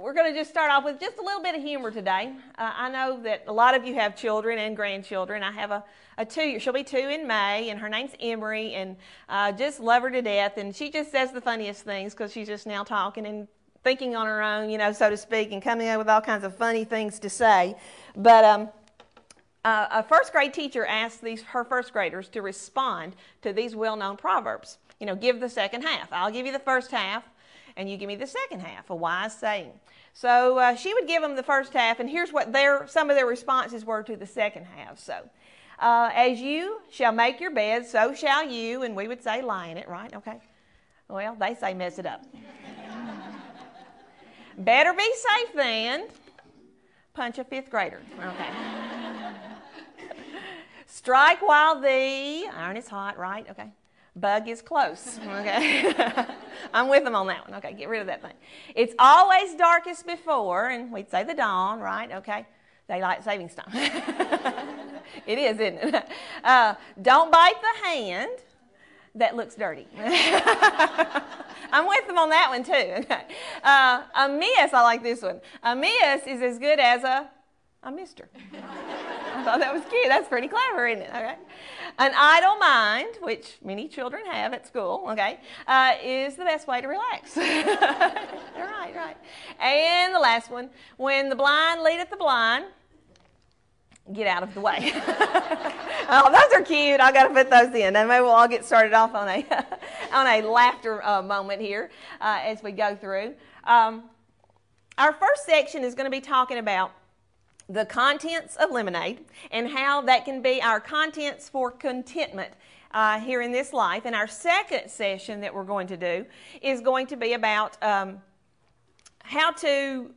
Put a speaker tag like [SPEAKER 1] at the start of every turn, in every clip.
[SPEAKER 1] we're going to just start off with just a little bit of humor today. I know that a lot of you have children and grandchildren. I have a 2-year, she'll be 2 in May, and her name's Emery, and just love her to death. And she just says the funniest things because she's just now talking and thinking on her own, you know, so to speak, and coming up with all kinds of funny things to say. But a first grade teacher asked her first graders to respond to these well-known proverbs. You know, give the second half. I'll give you the first half, and you give me the second half, a wise saying. So she would give them the first half, and here's what some of their responses were to the second half. So, as you shall make your bed, so shall you, and we would say lie in it, right? Okay. Well, they say mess it up. Better be safe than punch a 5th grader. Okay. Strike while the iron is hot, right? Okay. Bug is close. Okay. I'm with them on that one. Okay, get rid of that thing. It's always darkest before, and we'd say the dawn, right? Okay. Daylight savings time. It is, isn't it? Don't bite the hand that looks dirty. I'm with them on that one too. Okay. A miss, I like this one. A miss is as good as a mister. I thought that was cute. That's pretty clever, isn't it? Okay. An idle mind, which many children have at school, okay, is the best way to relax. Right. And the last one, when the blind leadeth the blind, get out of the way. Oh, those are cute. I got to put those in. And maybe we'll all get started off on a laughter moment here as we go through. Our first section is going to be talking about the contents of lemonade and how that can be our contents for contentment here in this life. And our second session that we're going to do is going to be about how to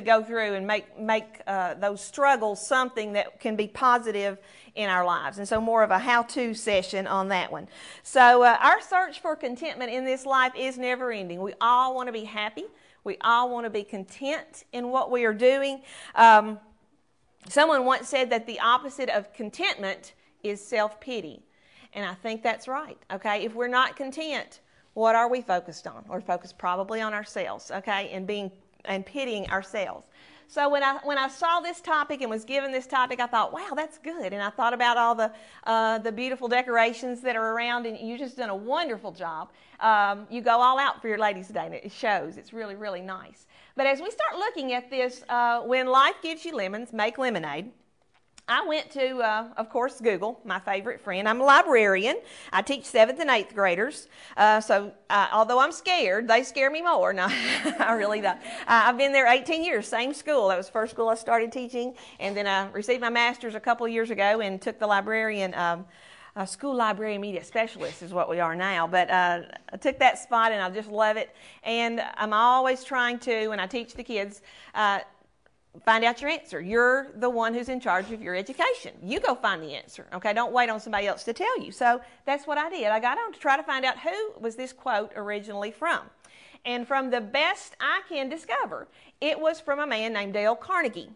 [SPEAKER 1] go through and make those struggles something that can be positive in our lives. And so more of a how-to session on that one. So our search for contentment in this life is never ending. We all want to be happy. We all want to be content in what we are doing. Someone once said that the opposite of contentment is self-pity. And I think that's right. Okay, if we're not content, what are we focused on? We're focused probably on ourselves, okay, and pitying ourselves. So when I saw this topic and was given this topic, I thought, wow, that's good. And I thought about all the beautiful decorations that are around, and you've just done a wonderful job. You go all out for your ladies today, and it shows. It's really, really nice. But as we start looking at this, when life gives you lemons, make lemonade. I went to, of course, Google, my favorite friend. I'm a librarian. I teach 7th and 8th graders. So although I'm scared, they scare me more. No, I really don't. I've been there 18 years, same school. That was the first school I started teaching. And then I received my master's a couple of years ago and took the librarian, school library media specialist is what we are now. But I took that spot and I just love it. And I'm always trying to, when I teach the kids, find out your answer. You're the one who's in charge of your education. You go find the answer, okay? Don't wait on somebody else to tell you. So that's what I did. I got on to try to find out who was this quote originally from. And from the best I can discover, it was from a man named Dale Carnegie.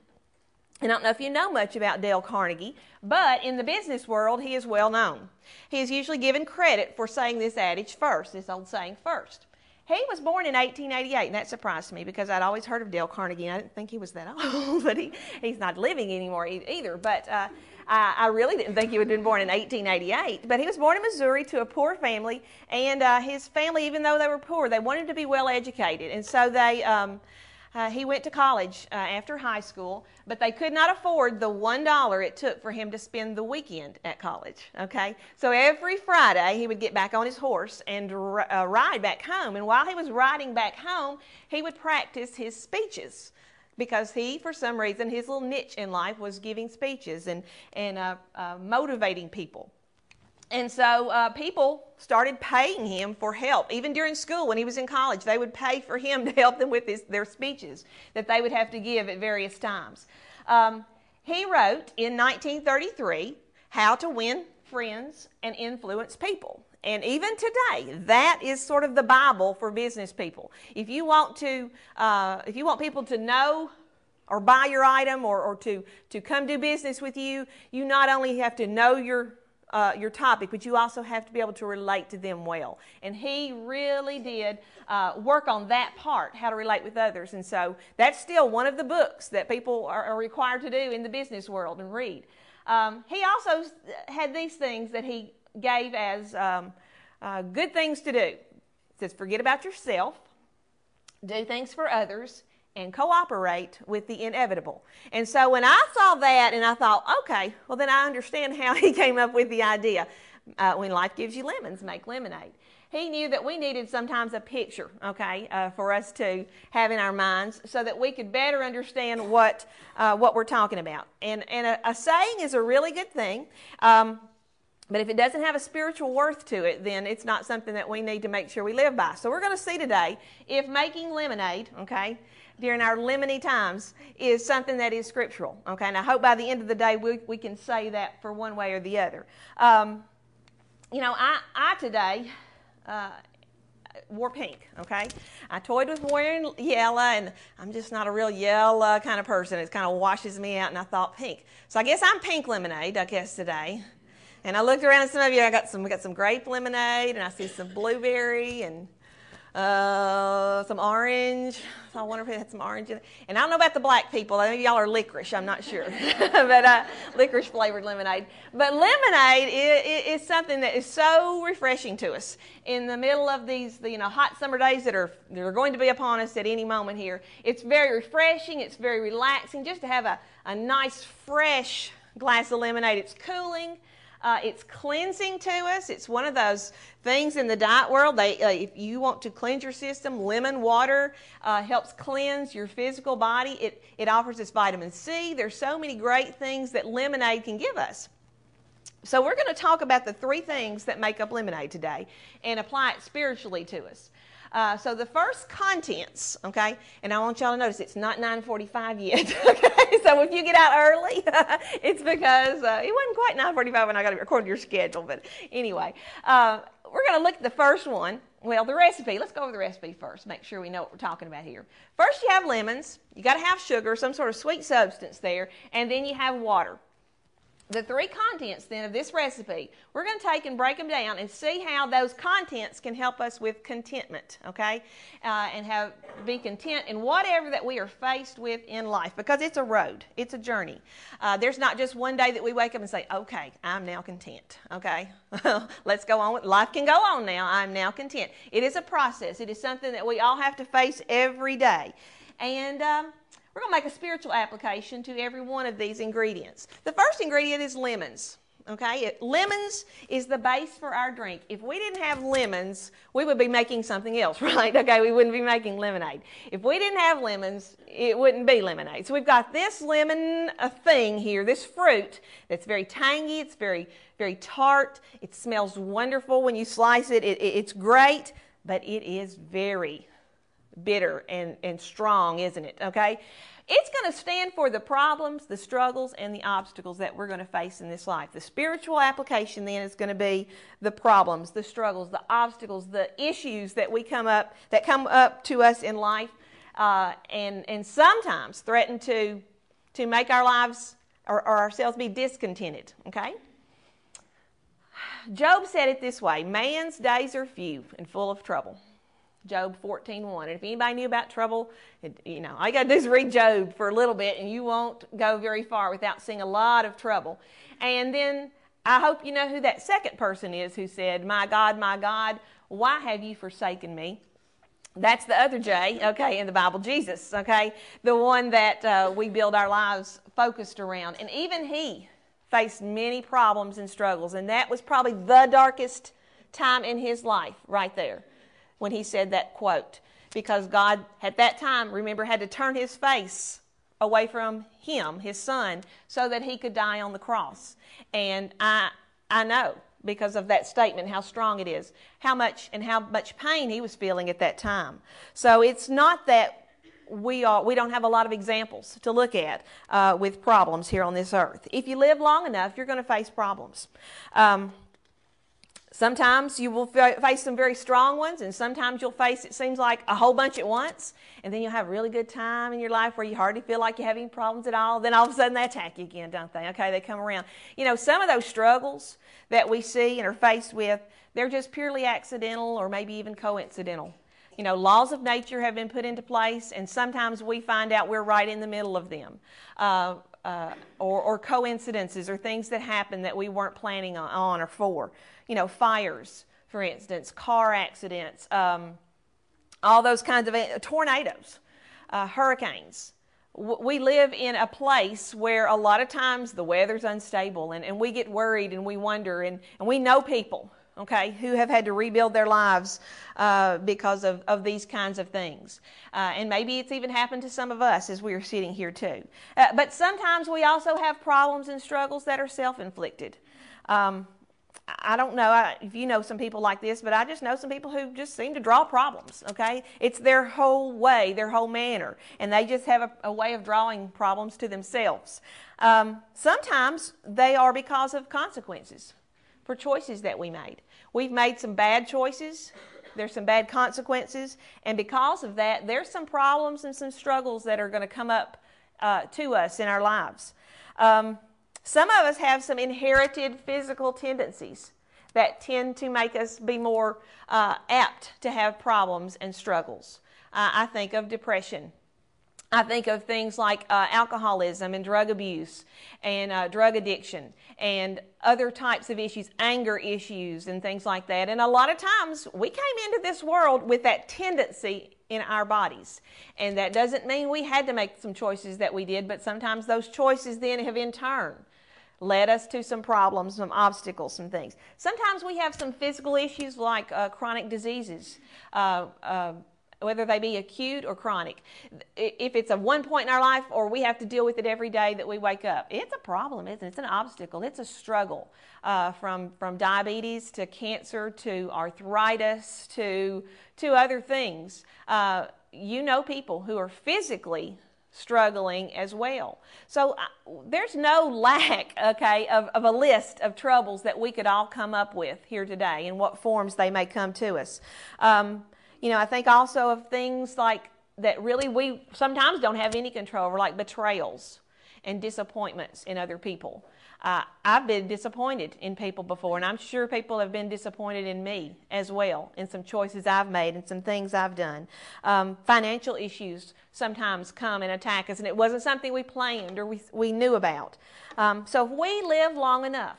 [SPEAKER 1] And I don't know if you know much about Dale Carnegie, but in the business world, he is well known. He is usually given credit for saying this adage first, this old saying first. He was born in 1888, and that surprised me because I'd always heard of Dale Carnegie, and I didn't think he was that old, but he's not living anymore either. But I really didn't think he would have been born in 1888. But he was born in Missouri to a poor family, and his family, even though they were poor, they wanted to be well educated. And so he went to college after high school, but they could not afford the $1 it took for him to spend the weekend at college, okay? So every Friday, he would get back on his horse and ride back home. And while he was riding back home, he would practice his speeches because he, for some reason, his little niche in life was giving speeches and motivating people. And so people started paying him for help. Even during school, when he was in college, they would pay for him to help them with their speeches that they would have to give at various times. He wrote in 1933, How to Win Friends and Influence People. And even today, that is sort of the Bible for business people. If you want people to know or buy your item or to come do business with you, you not only have to know your your topic, but you also have to be able to relate to them well. And he really did work on that part, how to relate with others. And so that's still one of the books that people are required to do in the business world and read. He also had these things that he gave as good things to do. It says, forget about yourself, do things for others, and cooperate with the inevitable. And so when I saw that and I thought, okay, well then I understand how he came up with the idea. When life gives you lemons, make lemonade. He knew that we needed sometimes a picture, okay, for us to have in our minds so that we could better understand what we're talking about. And a saying is a really good thing. But if it doesn't have a spiritual worth to it, then it's not something that we need to make sure we live by. So we're going to see today if making lemonade, okay, during our lemony times is something that is scriptural, okay? And I hope by the end of the day we can say that for one way or the other. I today wore pink, okay? I toyed with wearing yellow, and I'm just not a real yellow kind of person. It kind of washes me out, and I thought pink. So I guess I'm pink lemonade, I guess, today. And I looked around at some of you. We got some grape lemonade, and I see some blueberry and some orange. So I wonder if it had some orange in it. And I don't know about the black people. I know y'all are licorice. I'm not sure. But licorice flavored lemonade. But lemonade is something that is so refreshing to us in the middle of these hot summer days that are going to be upon us at any moment here. It's very refreshing. It's very relaxing just to have a nice fresh glass of lemonade. It's cooling. It's cleansing to us. It's one of those things in the diet world. If you want to cleanse your system, lemon water helps cleanse your physical body. It offers us vitamin C. There's so many great things that lemonade can give us. So we're going to talk about the 3 things that make up lemonade today and apply it spiritually to us. So the first contents, okay, and I want y'all to notice it's not 9:45 yet, okay? So if you get out early, it's because it wasn't quite 9:45 when I got it according to your schedule, but anyway. We're going to look at the first one, well, the recipe. Let's go over the recipe first, make sure we know what we're talking about here. First you have lemons, you got to have sugar, some sort of sweet substance there, and then you have water. The 3 contents then of this recipe, we're going to take and break them down and see how those contents can help us with contentment, okay? And be content in whatever that we are faced with in life, because it's a road, it's a journey. There's not just one day that we wake up and say, okay, I'm now content, okay? Let's go on with life. Can go on now. I'm now content. It is a process. It is something that we all have to face every day. And we're going to make a spiritual application to every one of these ingredients. The first ingredient is lemons. Okay, lemons is the base for our drink. If we didn't have lemons, we would be making something else, right? Okay, we wouldn't be making lemonade. If we didn't have lemons, it wouldn't be lemonade. So we've got this lemon thing here, this fruit that's very tangy. It's very, very tart. It smells wonderful when you slice it. It's great, but it is very bitter and strong, isn't it? Okay? It's going to stand for the problems, the struggles, and the obstacles that we're going to face in this life. The spiritual application then is going to be the problems, the struggles, the obstacles, the issues that come up to us in life, and sometimes threaten to make our lives or ourselves be discontented. Okay? Job said it this way: man's days are few and full of trouble. Job 14:1. And if anybody knew about trouble, all you got to do is read Job for a little bit, and you won't go very far without seeing a lot of trouble. And then I hope you know who that second person is who said, my God, why have you forsaken me? That's the other J, okay, in the Bible, Jesus, okay, the one that we build our lives focused around. And even he faced many problems and struggles, and that was probably the darkest time in his life right there, when he said that quote, because God at that time, remember, had to turn his face away from him, his son, so that he could die on the cross. And I know, because of that statement, how strong it is, how much pain he was feeling at that time. So it's not that we don't have a lot of examples to look at with problems here on this earth. If you live long enough, you're going to face problems. Sometimes you will face some very strong ones, and sometimes you'll face, it seems like, a whole bunch at once, and then you'll have a really good time in your life where you hardly feel like you have any problems at all. Then all of a sudden they attack you again, don't they? Okay, they come around. You know, some of those struggles that we see and are faced with, they're just purely accidental or maybe even coincidental. You know, laws of nature have been put into place, and sometimes we find out we're right in the middle of them. Or coincidences or things that happen that we weren't planning on or for. You know, fires, for instance, car accidents, all those kinds of tornadoes, hurricanes. We live in a place where a lot of times the weather's unstable, and we get worried and we wonder, and we know people, okay, who have had to rebuild their lives because of these kinds of things. And maybe it's even happened to some of us as we are sitting here too. But sometimes we also have problems and struggles that are self-inflicted. I don't know if you know some people like this, but I just know some people who just seem to draw problems, okay? It's their whole way, their whole manner, and they just have a way of drawing problems to themselves. Sometimes they are because of consequences for choices that we made. We've made some bad choices. There's some bad consequences, and because of that, there's some problems and some struggles that are going to come up to us in our lives. Some of us have some inherited physical tendencies that tend to make us be more apt to have problems and struggles. I think of depression. I think of things like alcoholism and drug abuse and drug addiction and other types of issues, anger issues and things like that. And a lot of times we came into this world with that tendency in our bodies. And that doesn't mean we had to make some choices that we did, but sometimes those choices then have in turn led us to some problems, some obstacles, some things. Sometimes we have some physical issues like chronic diseases, whether they be acute or chronic. If it's a one point in our life or we have to deal with it every day that we wake up, it's a problem, isn't it? It's an obstacle. It's a struggle from diabetes to cancer to arthritis to other things. You know people who are physically struggling as well. So there's no lack, okay, of a list of troubles that we could all come up with here today in what forms they may come to us. You know, I think also of things like that really we sometimes don't have any control over, like betrayals and disappointments in other people. I've been disappointed in people before, and I'm sure people have been disappointed in me as well in some choices I've made and some things I've done. Financial issues sometimes come and attack us, and it wasn't something we planned or we knew about. So if we live long enough,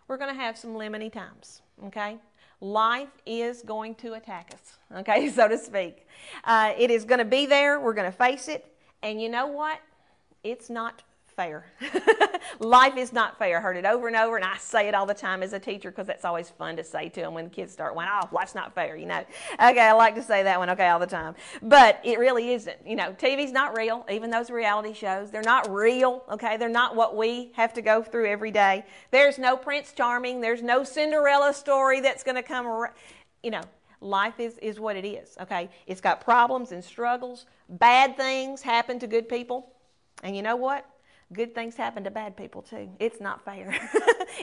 [SPEAKER 1] we're going to have some lemony times, okay? Life is going to attack us, okay, so to speak. It is going to be there. We're going to face it. And you know what? It's not fair. Life is not fair. I heard it over and over, and I say it all the time as a teacher because that's always fun to say to them when the kids start going, oh, life's not fair, you know. Okay, I like to say that one, okay, all the time. But it really isn't. You know, TV's not real. Even those reality shows, they're not real, okay? They're not what we have to go through every day. There's no Prince Charming. There's no Cinderella story that's going to come around. You know, life is what it is, okay? It's got problems and struggles. Bad things happen to good people. And you know what? Good things happen to bad people too. It's not fair.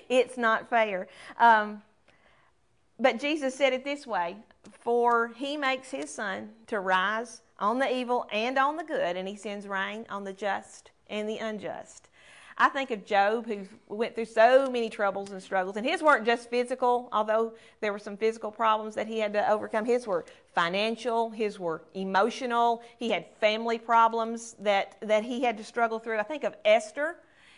[SPEAKER 1] It's not fair. But Jesus said it this way, for he makes his sun to rise on the evil and on the good, and he sends rain on the just and the unjust. I think of Job, who went through so many troubles and struggles, and his weren't just physical, although there were some physical problems that he had to overcome. His were financial, his were emotional. He had family problems that he had to struggle through. I think of Esther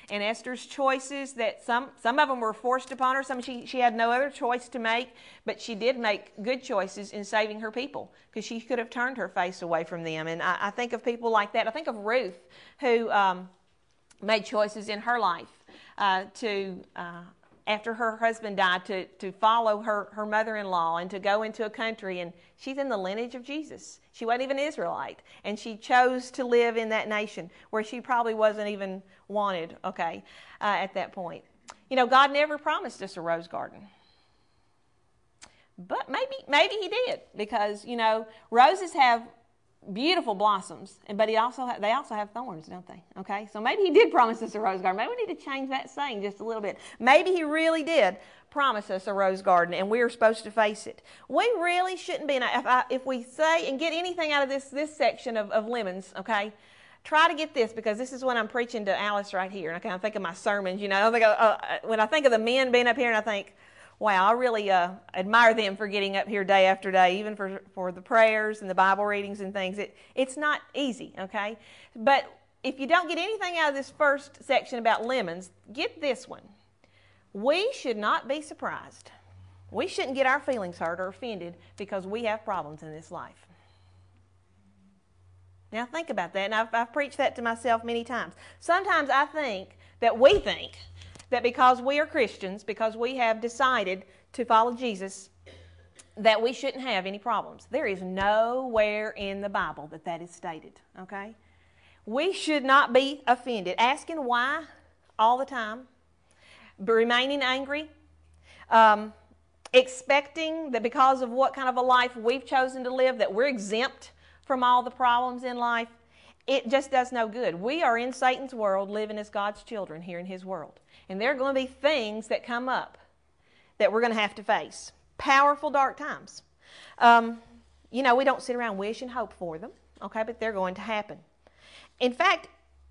[SPEAKER 1] and Esther's choices that some of them were forced upon her. Some she had no other choice to make, but she did make good choices in saving her people because she could have turned her face away from them. And I think of people like that. I think of Ruth, who made choices in her life after her husband died, to follow her mother-in-law and to go into a country, and she's in the lineage of Jesus. She wasn't even an Israelite, and she chose to live in that nation where she probably wasn't even wanted, okay, at that point. You know, God never promised us a rose garden. But maybe he did, because, you know, roses have beautiful blossoms, but they also have thorns, don't they? Okay, so maybe he did promise us a rose garden. Maybe we need to change that saying just a little bit. Maybe he really did promise us a rose garden, and we're supposed to face it. We really shouldn't be. If we say and get anything out of this section of lemons, okay, try to get this, because this is when I'm preaching to Alice right here, and I kind of think of my sermons. You know, when I think of the men being up here, and I think, wow, I really admire them for getting up here day after day, even for the prayers and the Bible readings and things. It's not easy, okay? But if you don't get anything out of this first section about lemons, get this one. We should not be surprised. We shouldn't get our feelings hurt or offended because we have problems in this life. Now think about that, and I've preached that to myself many times. Sometimes I think that because we are Christians, because we have decided to follow Jesus, that we shouldn't have any problems. There is nowhere in the Bible that is stated, okay? We should not be offended. Asking why all the time, remaining angry, expecting that because of what kind of a life we've chosen to live that we're exempt from all the problems in life, it just does no good. We are in Satan's world, living as God's children here in his world. And there are going to be things that come up that we're going to have to face. Powerful, dark times. We don't sit around wish and hope for them, okay, but they're going to happen. In fact,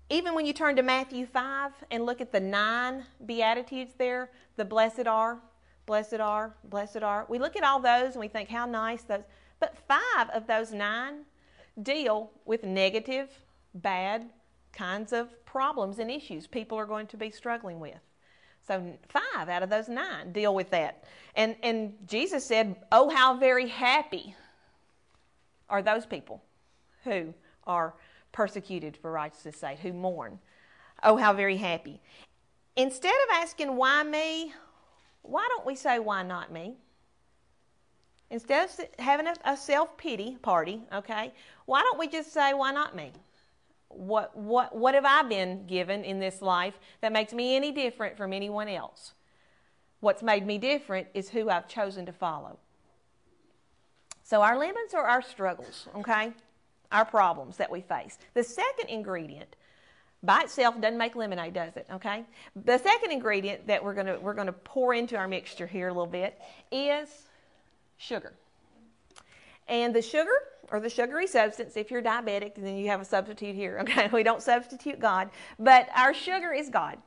[SPEAKER 1] even when you turn to Matthew 5 and look at the 9 Beatitudes there, the blessed are, blessed are, blessed are. We look at all those and we think how nice those, but 5 of those 9 deal with negative, bad kinds of problems and issues people are going to be struggling with. So 5 out of those 9 deal with that. And Jesus said, oh, how very happy are those people who are persecuted for righteousness' sake, who mourn. Oh, how very happy. Instead of asking why me, why don't we say why not me? Instead of having a self-pity party, okay, why don't we just say why not me? What have I been given in this life that makes me any different from anyone else? What's made me different is who I've chosen to follow. So our lemons are our struggles, okay? Our problems that we face. The second ingredient by itself doesn't make lemonade, does it? Okay? The second ingredient that we're going to pour into our mixture here a little bit is sugar. And the sugar, or the sugary substance, if you're diabetic, then you have a substitute here. Okay? We don't substitute God, but our sugar is God.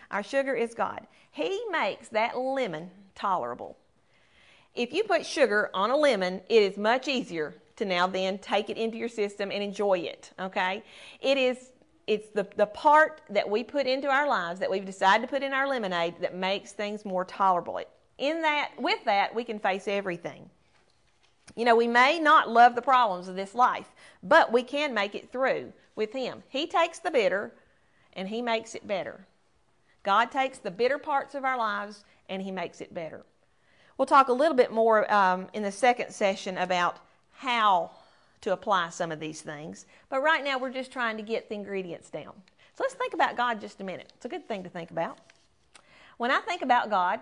[SPEAKER 1] Our sugar is God. He makes that lemon tolerable. If you put sugar on a lemon, it is much easier to now then take it into your system and enjoy it, okay? It's the part that we put into our lives, that we've decided to put in our lemonade, that makes things more tolerable. With that, we can face everything. We may not love the problems of this life, but we can make it through with Him. He takes the bitter and He makes it better. God takes the bitter parts of our lives and He makes it better. We'll talk a little bit more in the second session about how to apply some of these things. But right now we're just trying to get the ingredients down. So let's think about God just a minute. It's a good thing to think about. When I think about God,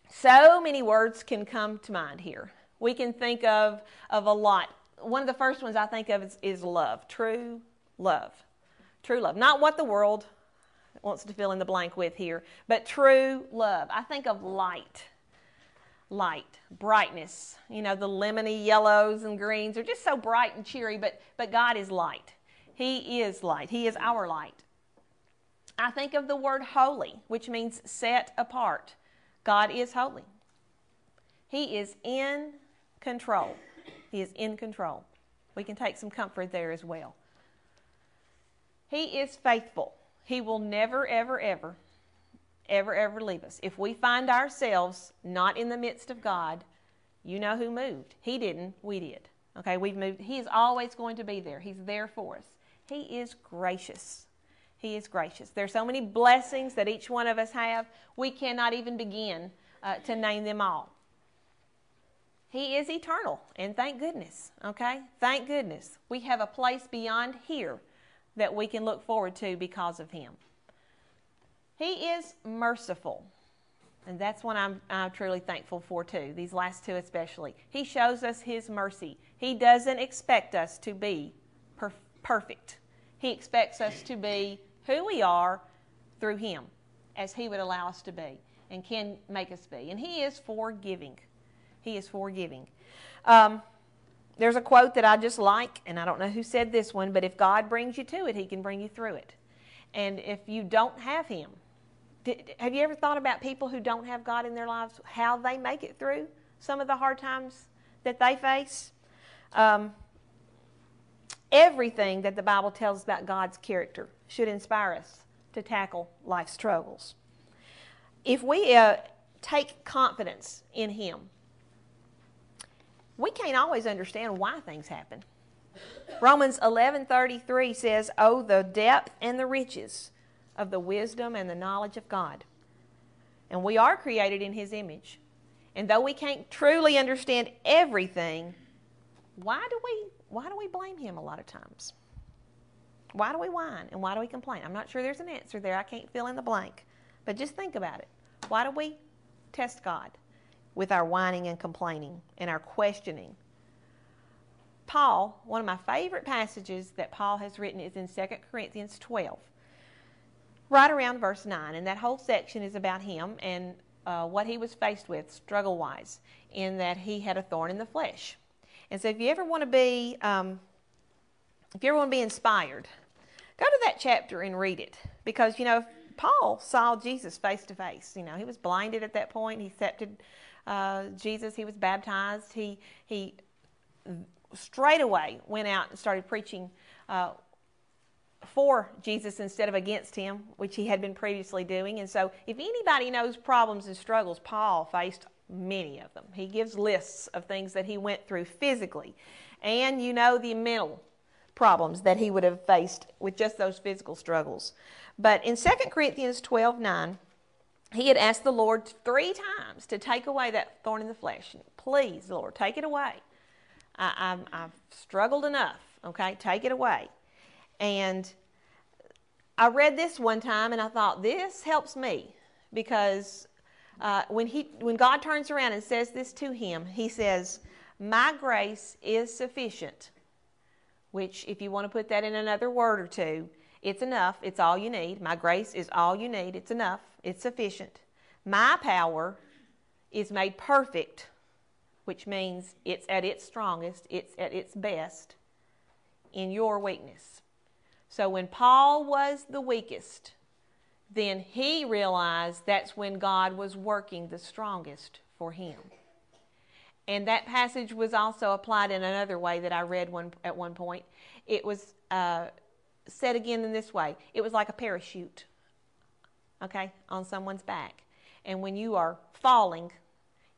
[SPEAKER 1] so many words can come to mind here. We can think of a lot. One of the first ones I think of is love. True love. True love. Not what the world wants to fill in the blank with here, but true love. I think of light. Light, brightness. The lemony yellows and greens are just so bright and cheery, but God is light. He is light. He is our light. I think of the word holy, which means set apart. God is holy. He is in control. He is in control. We can take some comfort there as well. He is faithful. He will never, ever, ever leave us. If we find ourselves not in the midst of God, you know who moved. He didn't, we did. Okay, we've moved. He is always going to be there. He's there for us. He is gracious. He is gracious. There are so many blessings that each one of us have, we cannot even begin to name them all. He is eternal, and thank goodness, okay? Thank goodness. We have a place beyond here that we can look forward to because of Him. He is merciful. And that's what I'm truly thankful for too, these last two especially. He shows us His mercy. He doesn't expect us to be perfect. He expects us to be who we are through Him, as He would allow us to be and can make us be. And He is forgiving. He is forgiving. There's a quote that I just like, and I don't know who said this one, but if God brings you to it, He can bring you through it. And if you don't have Him, have you ever thought about people who don't have God in their lives, how they make it through some of the hard times that they face? Everything that the Bible tells us about God's character should inspire us to tackle life's struggles. If we take confidence in Him, we can't always understand why things happen. Romans 11:33 says, "Oh, the depth and the riches of the wisdom and the knowledge of God." And we are created in His image. And though we can't truly understand everything, why do we blame Him a lot of times? Why do we whine and why do we complain? I'm not sure there's an answer there. I can't fill in the blank. But just think about it. Why do we test God with our whining and complaining and our questioning? Paul, one of my favorite passages that Paul has written is in 2 Corinthians 12, right around verse 9. And that whole section is about him and what he was faced with struggle-wise, in that he had a thorn in the flesh. And so if you ever want to be inspired, go to that chapter and read it. Because, Paul saw Jesus face to face. He was blinded at that point. He accepted Jesus. He was baptized. He straight away went out and started preaching for Jesus instead of against Him, which he had been previously doing. And so if anybody knows problems and struggles, Paul faced many of them. He gives lists of things that he went through physically. And the mental problems that he would have faced with just those physical struggles. But in 2 Corinthians 12:9, he had asked the Lord 3 times to take away that thorn in the flesh. Please, Lord, take it away. I've struggled enough, okay? Take it away. And I read this one time and I thought, this helps me, because when God turns around and says this to him, He says, "My grace is sufficient," which, if you want to put that in another word or two, it's enough. It's all you need. My grace is all you need. It's enough. It's sufficient. My power is made perfect, which means it's at its strongest, it's at its best in your weakness. So when Paul was the weakest, then he realized that's when God was working the strongest for him. And that passage was also applied in another way that I read at one point. It was said again in this way. It was like a parachute, okay, on someone's back. And when you are falling,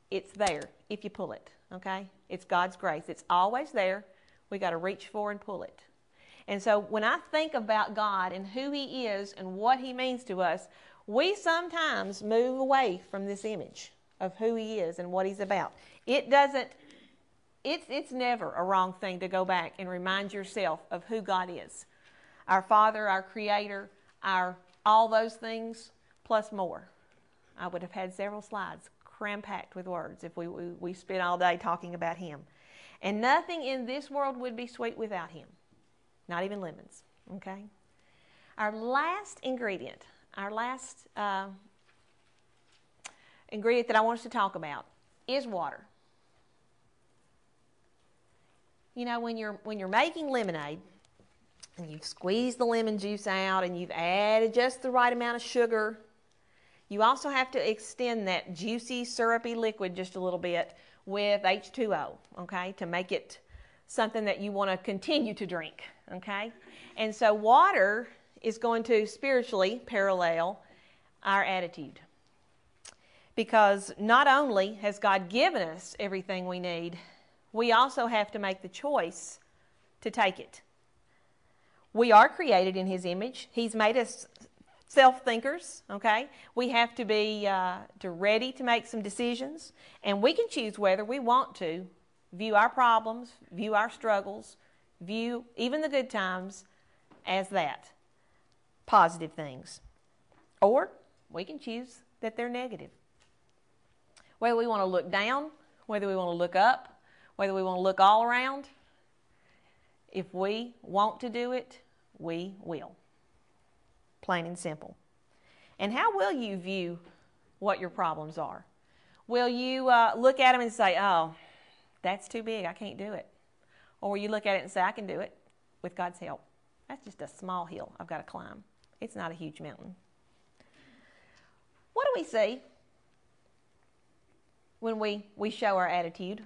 [SPEAKER 1] it's there if you pull it, okay? It's God's grace. It's always there. We got to reach for and pull it. And so when I think about God and who He is and what He means to us, we sometimes move away from this image of who He is and what He's about. It's never a wrong thing to go back and remind yourself of who God is. Our Father, our Creator, all those things, plus more. I would have had several slides cram-packed with words if we spent all day talking about Him. And nothing in this world would be sweet without Him. Not even lemons, okay? Our last ingredient that I want us to talk about is water. When you're making lemonade, and you've squeezed the lemon juice out and you've added just the right amount of sugar, you also have to extend that juicy, syrupy liquid just a little bit with H2O, okay, to make it something that you want to continue to drink, okay? And so water is going to spiritually parallel our attitude. Because not only has God given us everything we need, we also have to make the choice to take it. We are created in His image. He's made us self-thinkers, okay? We have to be ready to make some decisions, and we can choose whether we want to view our problems, view our struggles, view even the good times as that, positive things. Or we can choose that they're negative. Whether we want to look down, whether we want to look up, whether we want to look all around, if we want to do it, we will. Plain and simple. And how will you view what your problems are? Will you look at them and say, oh, that's too big, I can't do it? Or will you look at it and say, I can do it with God's help? That's just a small hill I've got to climb. It's not a huge mountain. What do we see when we show our attitude?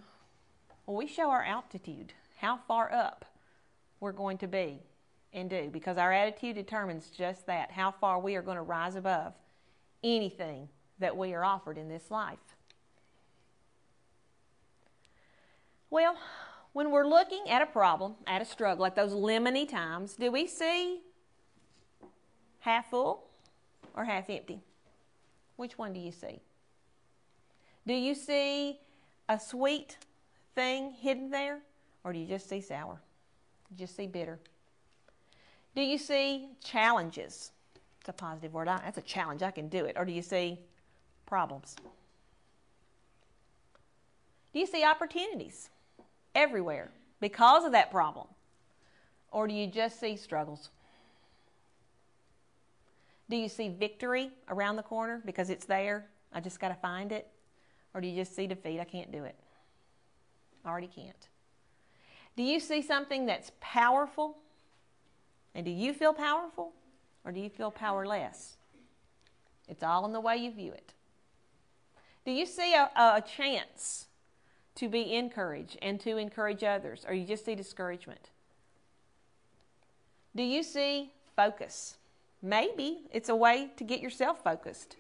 [SPEAKER 1] Well, we show our altitude, how far up we're going to be and do, because our attitude determines just that, how far we are going to rise above anything that we are offered in this life. Well, when we're looking at a problem, at a struggle, like those lemony times, do we see half full or half empty? Which one do you see? Do you see a sweet thing hidden there, or do you just see sour? You just see bitter? Do you see challenges? It's a positive word. That's a challenge. I can do it. Or do you see problems? Do you see opportunities everywhere because of that problem? Or do you just see struggles? Do you see victory around the corner because it's there? I just got to find it. Or do you just see defeat? I can't do it. I already can't. Do you see something that's powerful? And do you feel powerful? Or do you feel powerless? It's all in the way you view it. Do you see a chance to be encouraged and to encourage others? Or you just see discouragement? Do you see focus? Maybe it's a way to get yourself focused.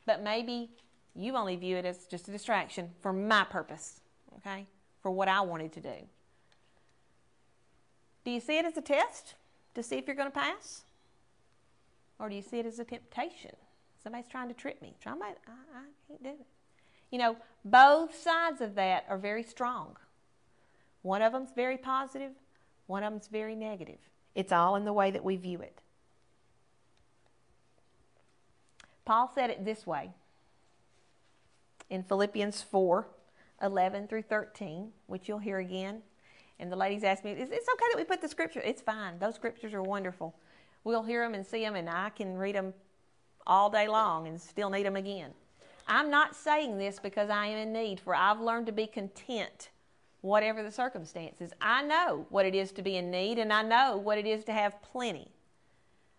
[SPEAKER 1] But maybe you only view it as just a distraction for my purpose, okay? For what I wanted to do. Do you see it as a test to see if you're going to pass? Or do you see it as a temptation? Somebody's trying to trip me. I can't do it. You know, both sides of that are very strong. One of them's very positive. One of them's very negative. It's all in the way that we view it. Paul said it this way in Philippians 4:11 through 13, which you'll hear again. And the ladies asked me, it's okay that we put the scripture? It's fine. Those scriptures are wonderful. We'll hear them and see them, and I can read them all day long and still need them again. I'm not saying this because I am in need, for I've learned to be content, whatever the circumstances. I know what it is to be in need, and I know what it is to have plenty.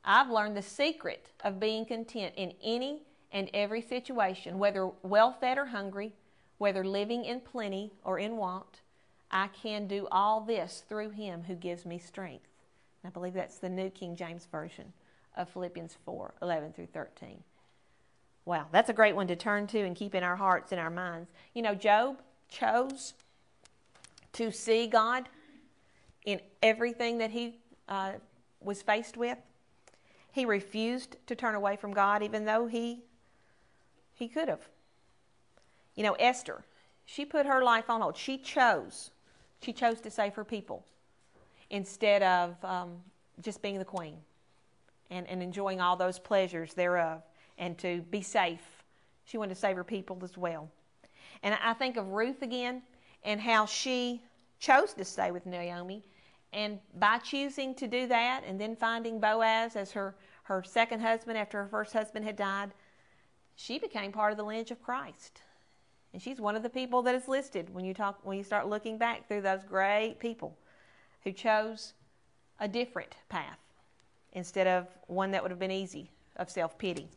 [SPEAKER 1] I've learned the secret of being content in any and every situation, whether well-fed or hungry, whether living in plenty or in want. I can do all this through Him who gives me strength. And I believe that's the New King James Version of Philippians 4:11 through 13. Wow, that's a great one to turn to and keep in our hearts and our minds. You know, Job chose to see God in everything that he was faced with. He refused to turn away from God, even though he could have. You know, Esther, she put her life on hold. She chose to save her people instead of just being the queen and enjoying all those pleasures thereof and to be safe. She wanted to save her people as well. And I think of Ruth again and how she chose to stay with Naomi. And by choosing to do that and then finding Boaz as her second husband after her first husband had died, she became part of the lineage of Christ. And she's one of the people that is listed when you start looking back through those great people who chose a different path instead of one that would have been easy, of self-pity.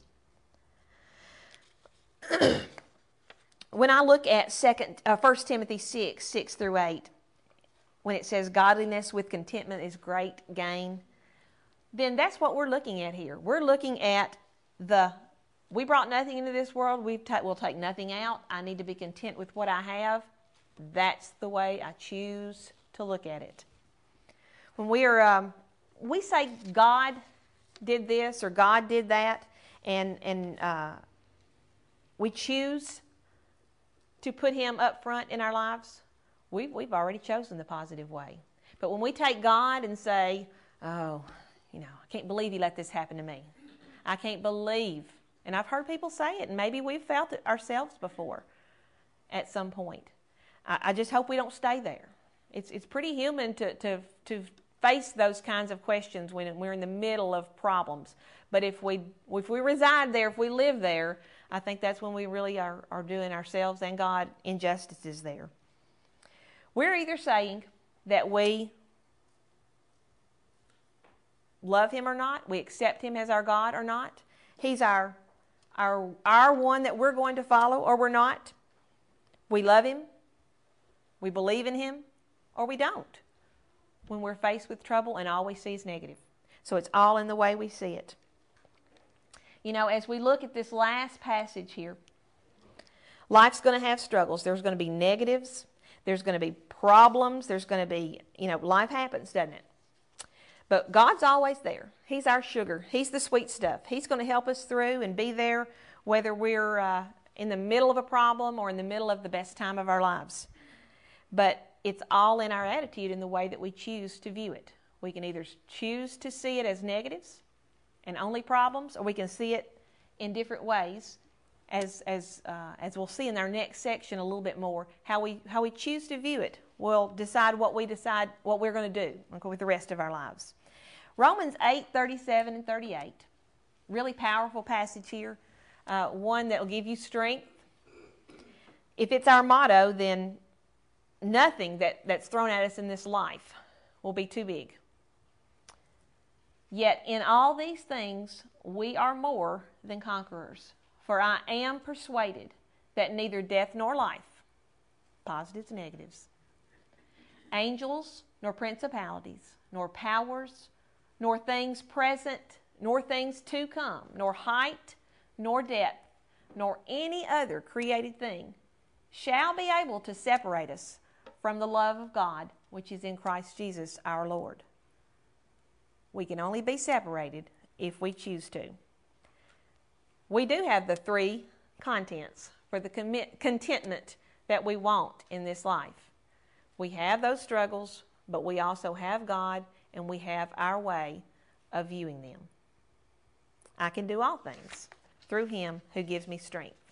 [SPEAKER 1] When I look at 1 Timothy 6 through 8, when it says godliness with contentment is great gain, then that's what we're looking at here. We're looking at we brought nothing into this world, we'll take nothing out. I need to be content with what I have. That's the way I choose to look at it. When we say God did this or God did that, and we choose to put Him up front in our lives, we've already chosen the positive way. But when we take God and say, oh, I can't believe you let this happen to me. I can't believe. And I've heard people say it, and maybe we've felt it ourselves before. at some point. I just hope we don't stay there. It's pretty human to face those kinds of questions when we're in the middle of problems. But if we reside there, if we live there, I think that's when we really are doing ourselves and God injustices there. We're either saying that we love Him or not, we accept Him as our God or not, He's our one that we're going to follow or we're not. We love Him, we believe in Him, or we don't when we're faced with trouble and all we see is negative. So it's all in the way we see it. You know, as we look at this last passage here, life's going to have struggles. There's going to be negatives. There's going to be problems. There's going to be, life happens, doesn't it? But God's always there. He's our sugar. He's the sweet stuff. He's going to help us through and be there whether we're in the middle of a problem or in the middle of the best time of our lives. But it's all in our attitude and the way that we choose to view it. We can either choose to see it as negatives and only problems, or we can see it in different ways, as we'll see in our next section a little bit more. How we choose to view it will decide what we're going to do with the rest of our lives. Romans 8:37 and 38, really powerful passage here. One that will give you strength. If it's our motto, then nothing that's thrown at us in this life will be too big. Yet in all these things we are more than conquerors. For I am persuaded that neither death nor life, positives, negatives, angels nor principalities, nor powers, nor things present, nor things to come, nor height, nor depth, nor any other created thing shall be able to separate us from the love of God, which is in Christ Jesus our Lord. We can only be separated if we choose to. We do have the three contents for the contentment that we want in this life. We have those struggles, but we also have God, and we have our way of viewing them. I can do all things through Him who gives me strength.